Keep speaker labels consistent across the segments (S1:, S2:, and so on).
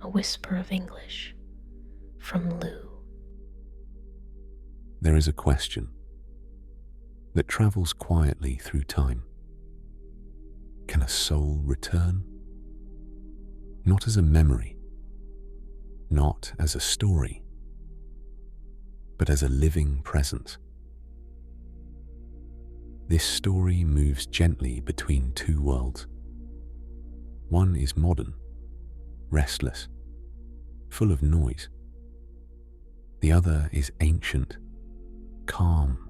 S1: a whisper of English from Lou.
S2: There is a question that travels quietly through time. Can a soul return? Not as a memory, not as a story, but as a living presence. This story moves gently between two worlds. One is modern, restless, full of noise. The other is ancient, calm,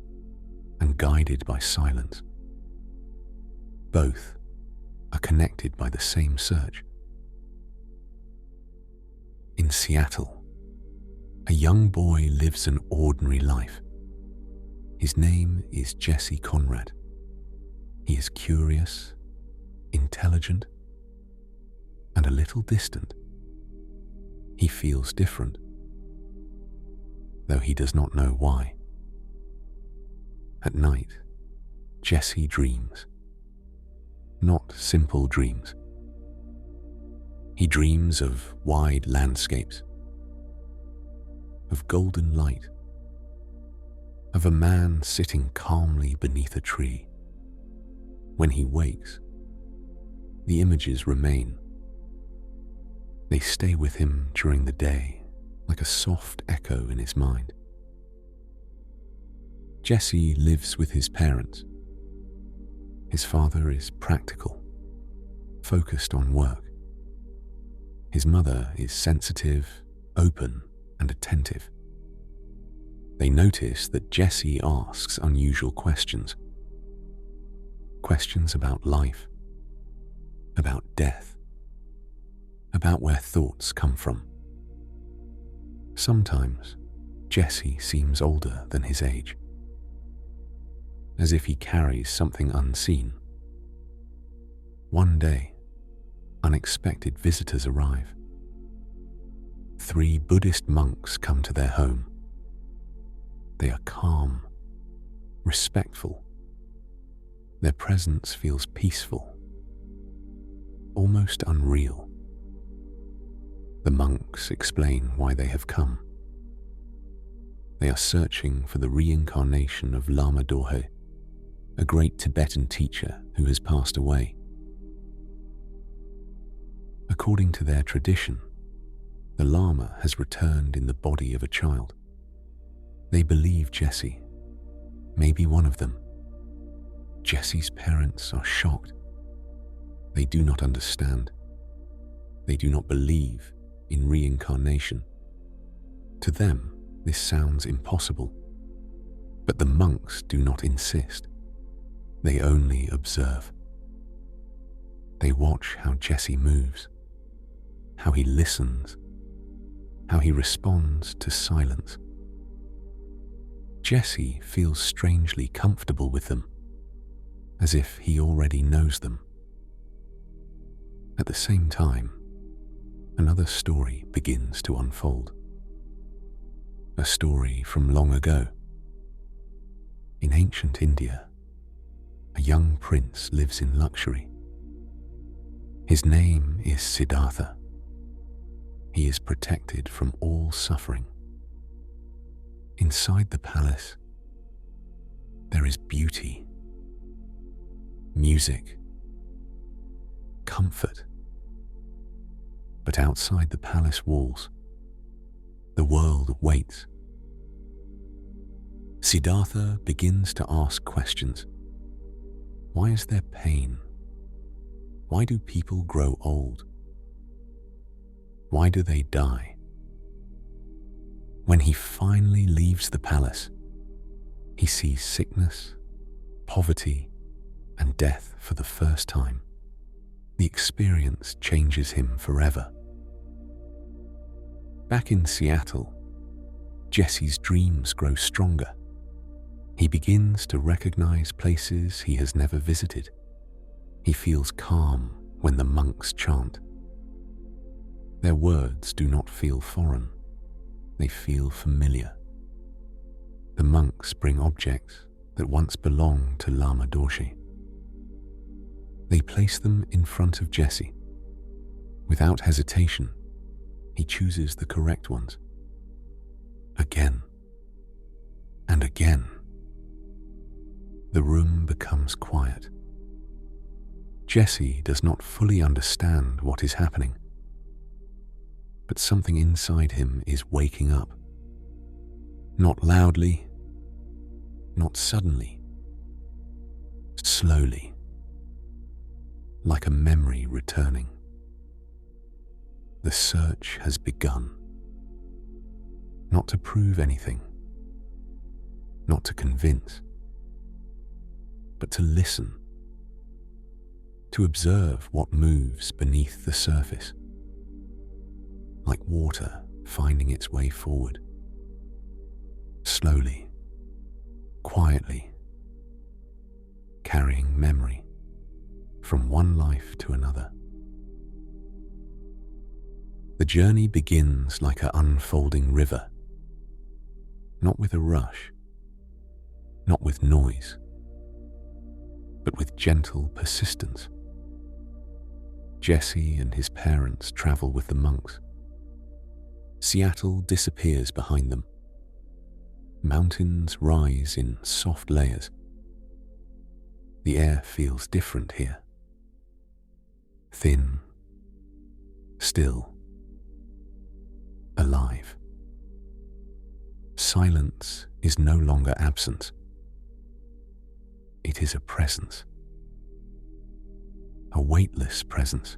S2: and guided by silence. Both are connected by the same search. In Seattle, a young boy lives an ordinary life. His name is Jesse Conrad. He is curious, intelligent, and a little distant. He feels different, though he does not know why. At night, Jesse dreams. Not simple dreams. He dreams of wide landscapes, of golden light, of a man sitting calmly beneath a tree. When he wakes, the images remain. They stay with him during the day, like a soft echo in his mind. Jesse lives with his parents. His father is practical, focused on work. His mother is sensitive, open, and attentive. They notice that Jesse asks unusual questions. Questions about life, about death, about where thoughts come from. Sometimes Jesse seems older than his age, as if he carries something unseen. One day, unexpected visitors arrive. 3 Buddhist monks come to their home. They are calm, respectful. Their presence feels peaceful, almost unreal. The monks explain why they have come. They are searching for the reincarnation of Lama Dorje, a great Tibetan teacher who has passed away. According to their tradition, the Lama has returned in the body of a child. They believe Jesse may be one of them. Jesse's parents are shocked. They do not understand. They do not believe in reincarnation. To them, this sounds impossible. But the monks do not insist. They only observe. They watch how Jesse moves, how he listens, how he responds to silence. Jesse feels strangely comfortable with them, as if he already knows them. At the same time, another story begins to unfold. A story from long ago. In ancient India, a young prince lives in luxury. His name is Siddhartha. He is protected from all suffering. Inside the palace, there is beauty, music, comfort. But outside the palace walls, the world waits. Siddhartha begins to ask questions. Why is there pain? Why do people grow old? Why do they die? When he finally leaves the palace, he sees sickness, poverty, and death for the first time. The experience changes him forever. Back in Seattle, Jesse's dreams grow stronger. He begins to recognize places he has never visited. He feels calm when the monks chant. Their words do not feel foreign. They feel familiar. The monks bring objects that once belonged to Lama Dorje. They place them in front of Jesse. Without hesitation, He chooses the correct ones. Again and again. The room becomes quiet. Jesse does not fully understand what is happening, but something inside him is waking up. Not loudly, not suddenly, slowly, like a memory returning. The search has begun. Not to prove anything, not to convince, but to listen, to observe what moves beneath the surface, like water finding its way forward, slowly, quietly, carrying memory from one life to another. The journey begins like an unfolding river, not with a rush, not with noise, but with gentle persistence. Jesse and his parents travel with the monks. Seattle disappears behind them. Mountains rise in soft layers. The air feels different here. Thin, still, alive. Silence is no longer absence. It is a presence. A weightless presence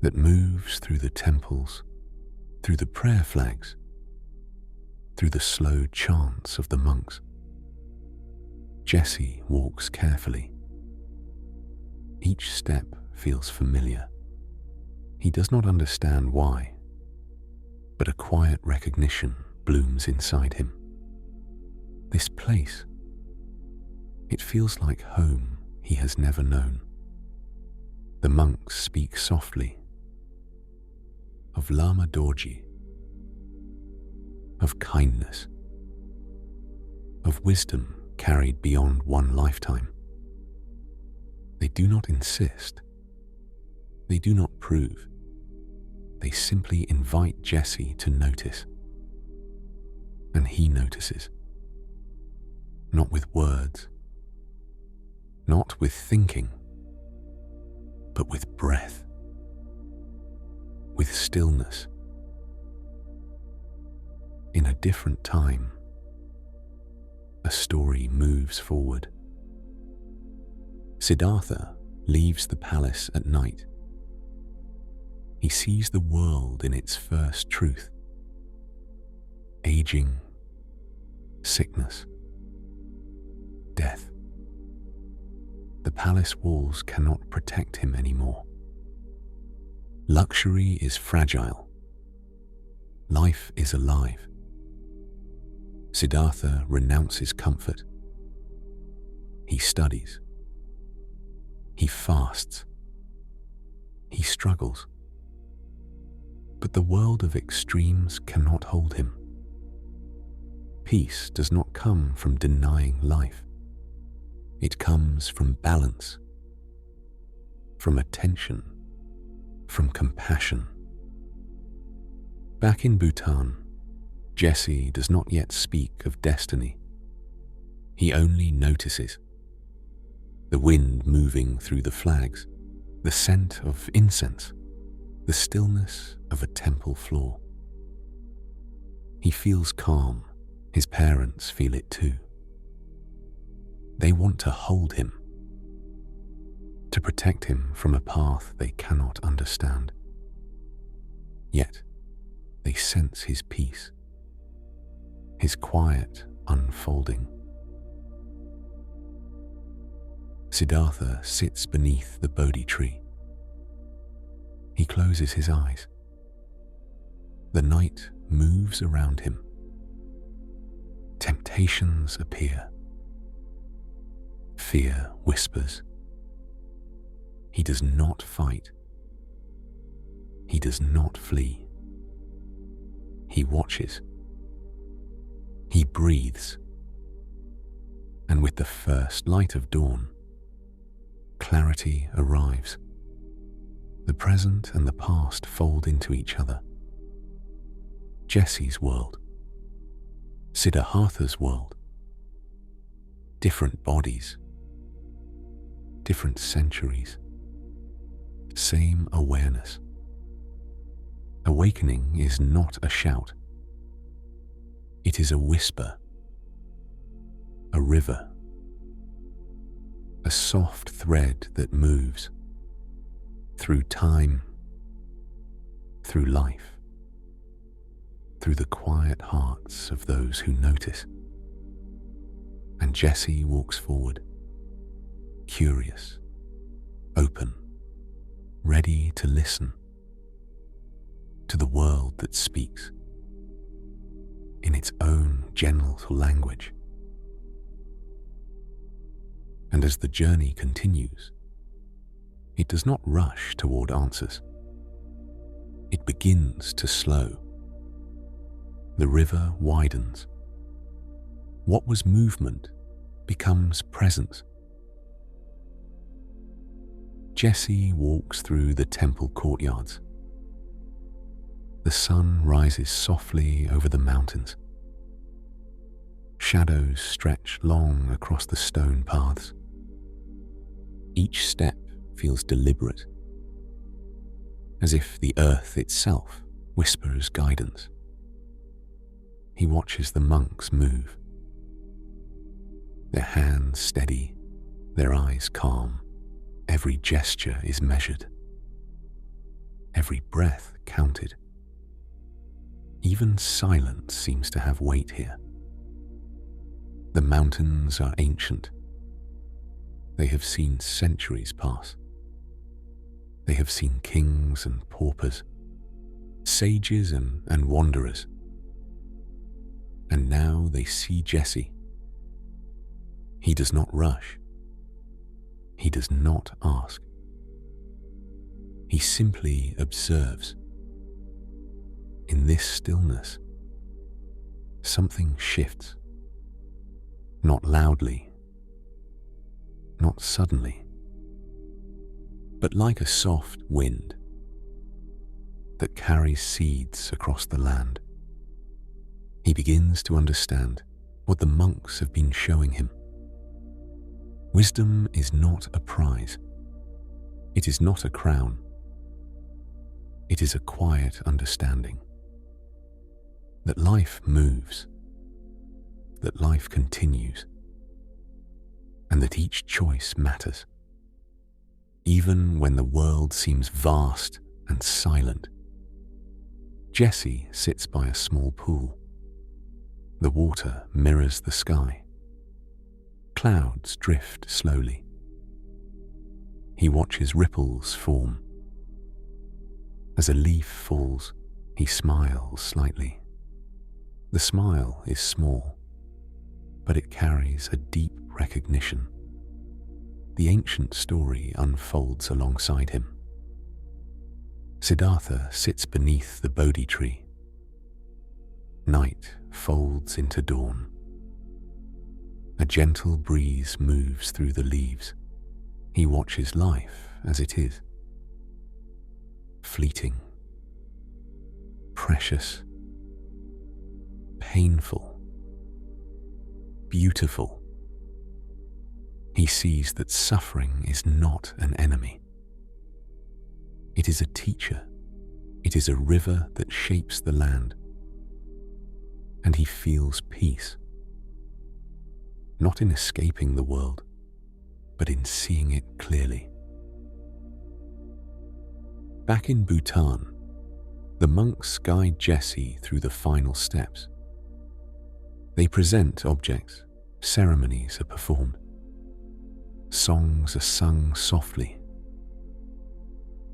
S2: that moves through the temples, through the prayer flags, through the slow chants of the monks. Jesse walks carefully. Each step feels familiar. He does not understand why, but a quiet recognition blooms inside him. This place, it feels like home he has never known. The monks speak softly of Lama Dorji, of kindness, of wisdom carried beyond one lifetime. They do not insist. They do not prove. They simply invite Jesse to notice. And he notices. Not with words, not with thinking, but with breath, with stillness. In a different time, a story moves forward. Siddhartha leaves the palace at night. He sees the world in its first truth. Aging, sickness, death. The palace walls cannot protect him anymore. Luxury is fragile. Life is alive. Siddhartha renounces comfort. He studies. He fasts. He struggles. But the world of extremes cannot hold him. Peace does not come from denying life. It comes from balance, from attention, from compassion. Back in Bhutan, Jesse does not yet speak of destiny. He only notices the wind moving through the flags, the scent of incense, the stillness of a temple floor. He feels calm. His parents feel it too. They want to hold him, to protect him from a path they cannot understand. Yet, they sense his peace, his quiet unfolding. Siddhartha sits beneath the Bodhi tree. He closes his eyes. The night moves around him. Temptations appear. Fear whispers. He does not fight. He does not flee. He watches. He breathes. And with the first light of dawn, clarity arrives. The present and the past fold into each other. Jesse's world, Siddhartha's world, different bodies, different centuries, same awareness. Awakening is not a shout. It is a whisper, a river, a soft thread that moves through time, through life, through the quiet hearts of those who notice. And Jesse walks forward, curious, open, ready to listen to the world that speaks in its own gentle language. And as the journey continues, it does not rush toward answers. It begins to slow. The river widens. What was movement becomes presence. Jesse walks through the temple courtyards. The sun rises softly over the mountains. Shadows stretch long across the stone paths. Each step feels deliberate, as if the earth itself whispers guidance. He watches the monks move, their hands steady, their eyes calm. Every gesture is measured, every breath counted. Even silence seems to have weight here. The mountains are ancient. They have seen centuries pass. They have seen kings and paupers, sages and wanderers. And now they see Jesse. He does not rush. He does not ask. He simply observes. In this stillness, something shifts. Not loudly, not suddenly, but like a soft wind that carries seeds across the land. He begins to understand what the monks have been showing him. Wisdom is not a prize. It is not a crown. It is a quiet understanding that life moves, that life continues, and that each choice matters. Even when the world seems vast and silent, Jesse sits by a small pool. The water mirrors the sky. Clouds drift slowly. He watches ripples form. As a leaf falls, he smiles slightly. The smile is small, but it carries a deep recognition. The ancient story unfolds alongside him. Siddhartha sits beneath the Bodhi tree. Night folds into dawn. A gentle breeze moves through the leaves. He watches life as it is. Fleeting, precious, painful, beautiful. He sees that suffering is not an enemy. It is a teacher. It is a river that shapes the land. And he feels peace, not in escaping the world, but in seeing it clearly. Back in Bhutan, the monks guide Jesse through the final steps. They present objects, ceremonies are performed. Songs are sung softly,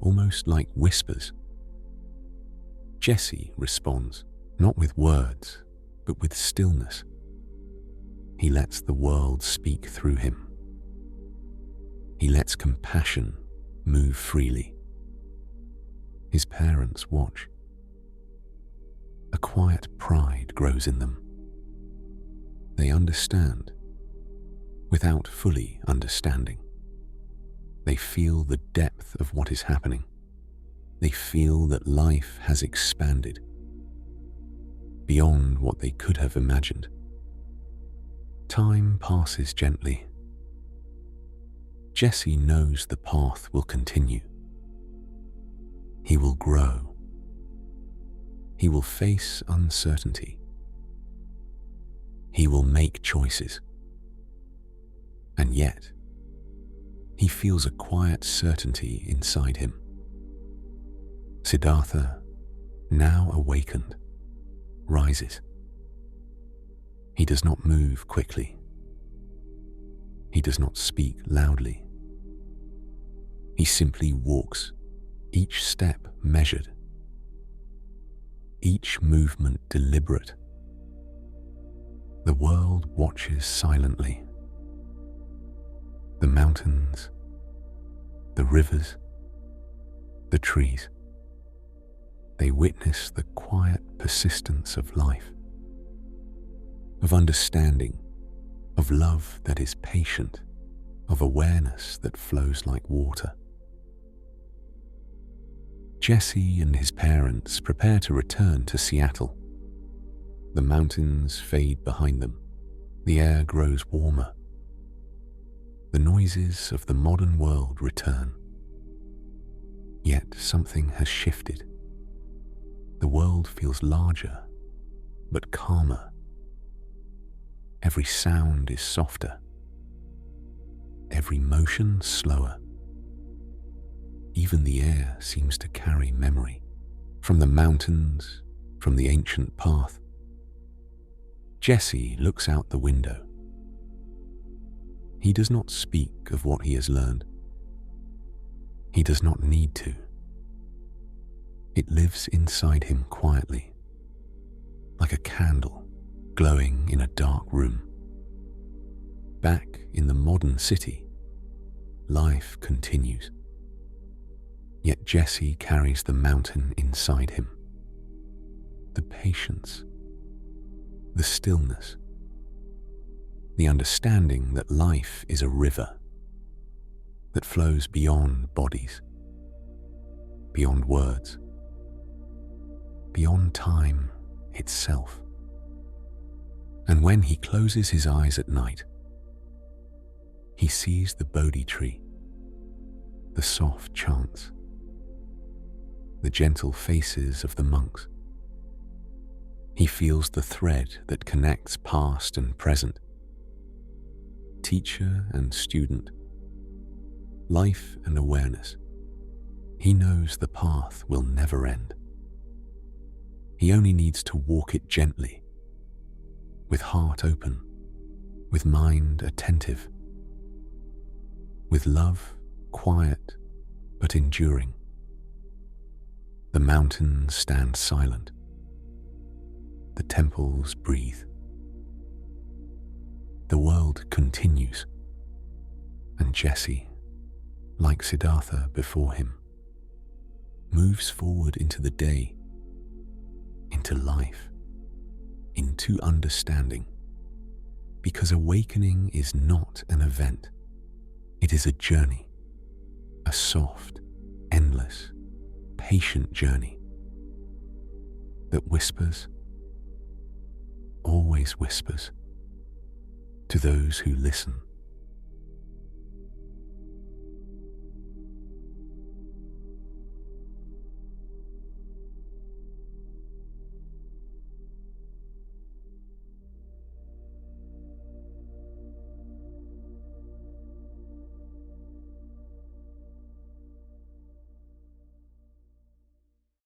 S2: almost like whispers. Jesse responds, not with words, but with stillness. He lets the world speak through him. He lets compassion move freely. His parents watch. A quiet pride grows in them. They understand, without fully understanding. They feel the depth of what is happening. They feel that life has expanded beyond what they could have imagined. Time passes gently. Jesse knows the path will continue. He will grow. He will face uncertainty. He will make choices. And yet, he feels a quiet certainty inside him. Siddhartha, now awakened, rises. He does not move quickly. He does not speak loudly. He simply walks, each step measured, each movement deliberate. The world watches silently. The mountains, the rivers, the trees. They witness the quiet persistence of life, of understanding, of love that is patient, of awareness that flows like water. Jesse and his parents prepare to return to Seattle. The mountains fade behind them. The air grows warmer. The noises of the modern world return. Yet something has shifted. The world feels larger, but calmer. Every sound is softer. Every motion slower. Even the air seems to carry memory. From the mountains, from the ancient path. Jesse looks out the window. He does not speak of what he has learned. He does not need to. It lives inside him quietly, like a candle glowing in a dark room. Back in the modern city, life continues. Yet Jesse carries the mountain inside him. The patience, the stillness, the understanding that life is a river that flows beyond bodies, beyond words, beyond time itself. And when he closes his eyes at night, he sees the Bodhi tree, the soft chants, the gentle faces of the monks. He feels the thread that connects past and present, teacher and student, life and awareness. He knows the path will never end. He only needs to walk it gently, with heart open, with mind attentive, with love quiet but enduring. The mountains stand silent. The temples breathe. The world continues, and Jesse, like Siddhartha before him, moves forward into the day, into life, into understanding, because awakening is not an event. It is a journey, a soft, endless, patient journey that whispers, always whispers, to those who listen.